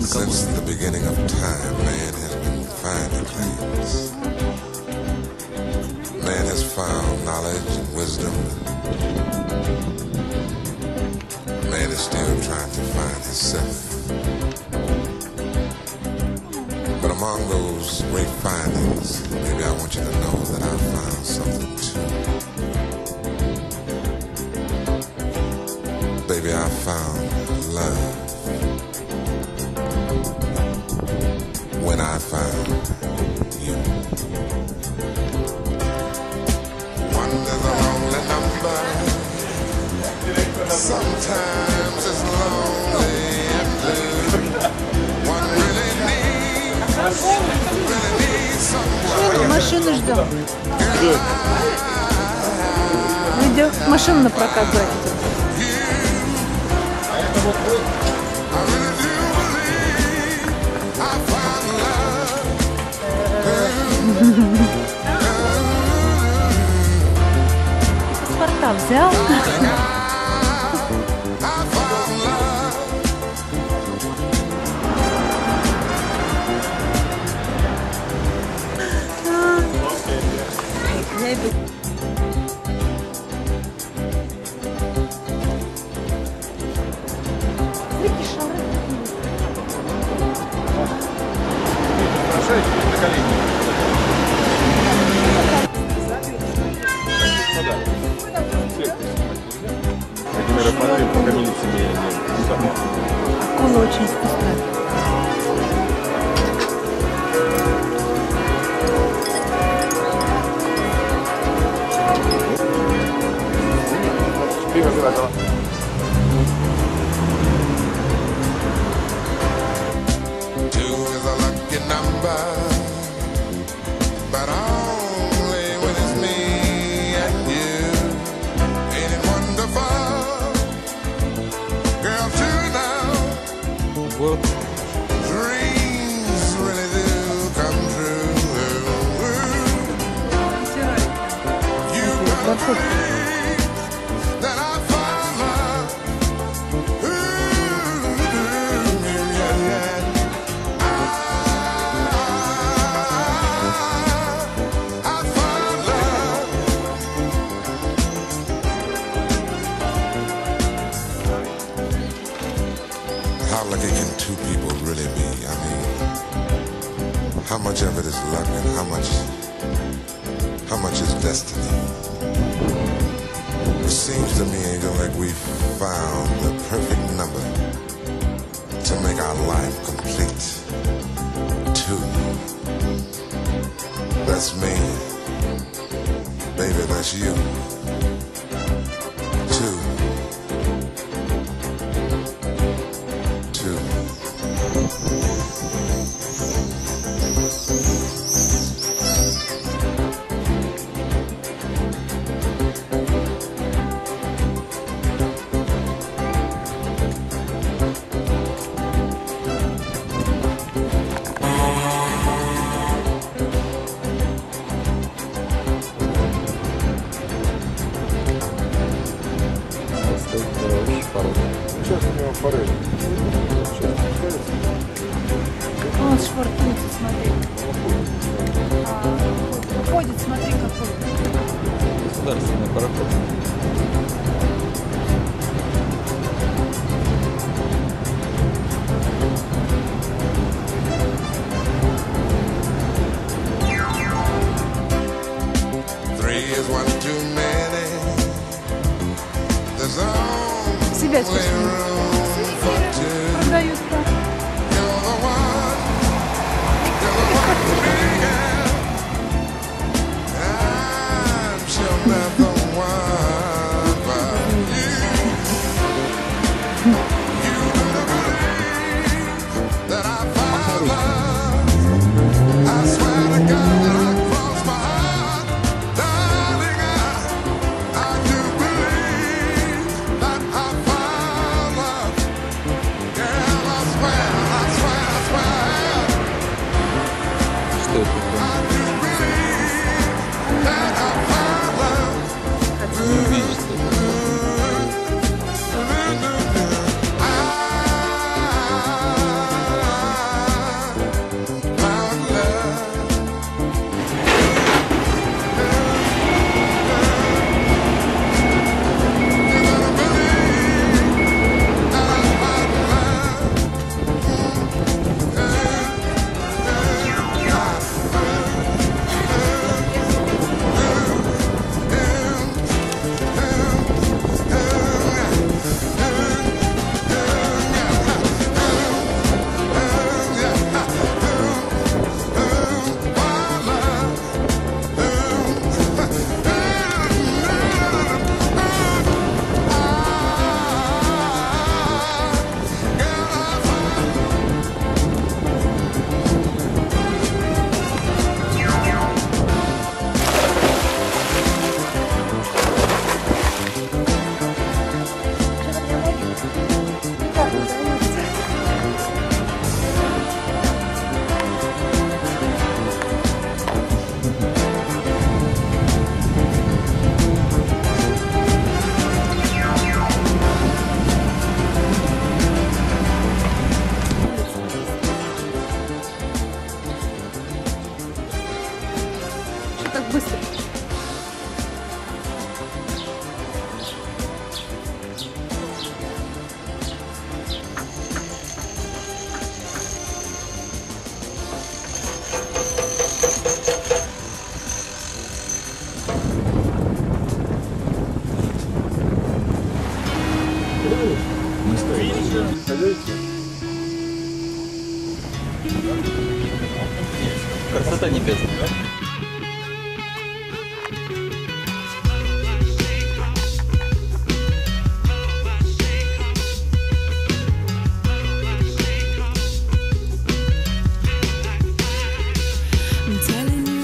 Since the beginning of time, man has been finding things. Man has found knowledge and wisdom. Man is still trying to find himself. But among those great findings, maybe I want you to know that I found something too. Baby, I found love. When I found you. One is a lonely number. Sometimes it's lonely and blue. One really needs someone. Машину ждем. Мы идем машину на прокат брать. Паспорта взял? Акула очень вкусная. Two is a lucky number, but only when it's me and you. Ain't it wonderful? Girl, two now. Dreams really do come true. You gotta believe that I found love. I found love. How lucky can two people really be? I mean, how much of it is luck and how much is destiny? It seems to me, Angel, like we found the perfect number to make our life complete. Two. That's me. Baby, that's you. Two. Two. Он швартуется, смотри. Ходит, смотри, какой. Государственный пароход. Three is one too many. There's Себя only room for two. продают. You're the one for me, yeah. I'm sure that the one for you. You better believe that I found love. I swear to God that I crossed my heart, darling. I do believe that I found love.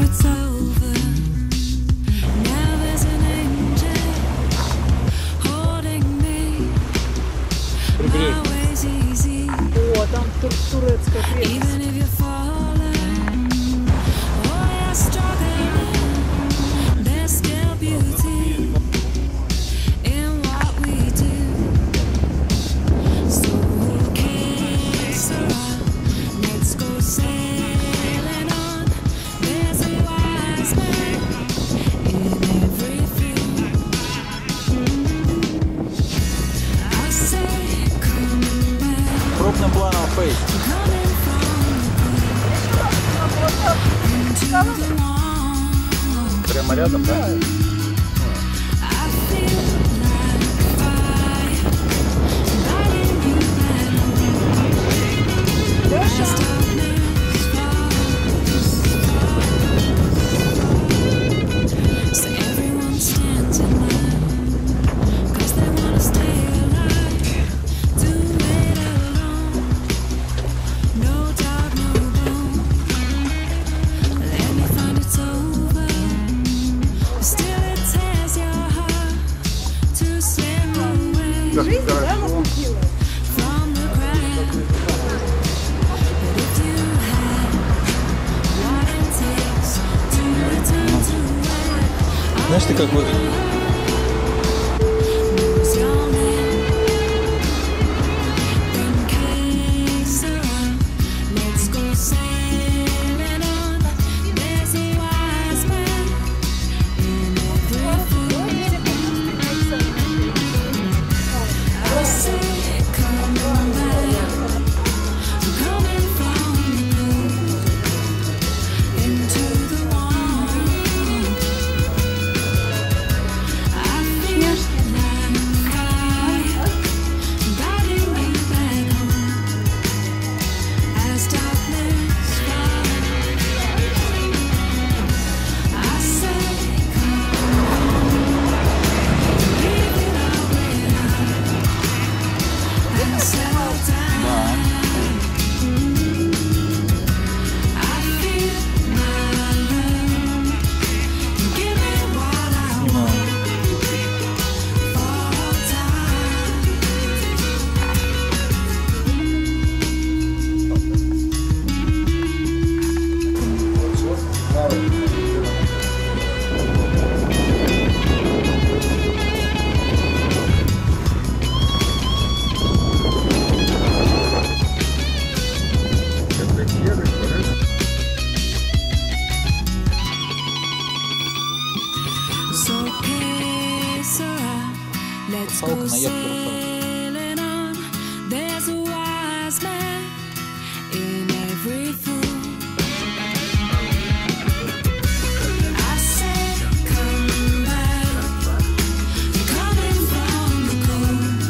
it's over. Now there's an angel holding me. My way's easy. О, там турецкая крепость. Even if you're falling, oh you're struggling, there's still beauty in what we do. So okay, Sarah, let's go sailing on. There's a wise man in every field. I say, come back, Крупным планом фейс. coming from into the warm. Прямо рядом, да? I feel like fire, lighting you back home. As darkness falls, so everyone stands in line, 'cause they wanna stay alive. Do it alone, no dog, no bone. Let me find it's over. Still it tears your heart to swim away Жизнь, да, наступила? from the crowd. But if you had what it takes to return to where Знаешь, ты как выглядишь? was your name, then kiss around. Let's go sailing on. There's a wise man in every field. I say, come back, coming from the cold into the warm. I feel like fire, guiding me back home as darkness falls. I say, come home, leave it all behind and settle down. Да. I feel my love, give me what I want for all time. So okay, Sarah, let's go Русалка, наедка, русалка. sailing on. There's a wise man in every fool. I said, come back, coming from the cold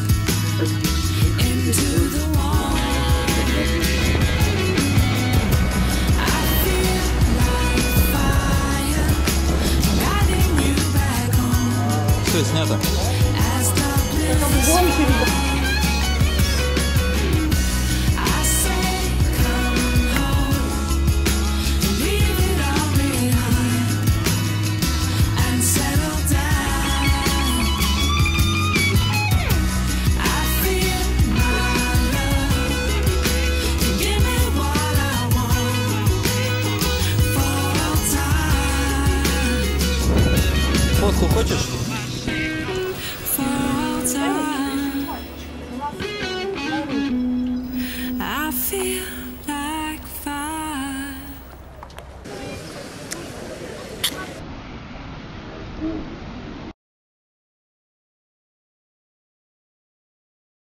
into the warm. I feel like fire, guiding you back home Все снято. as darkness Гонки, ребята.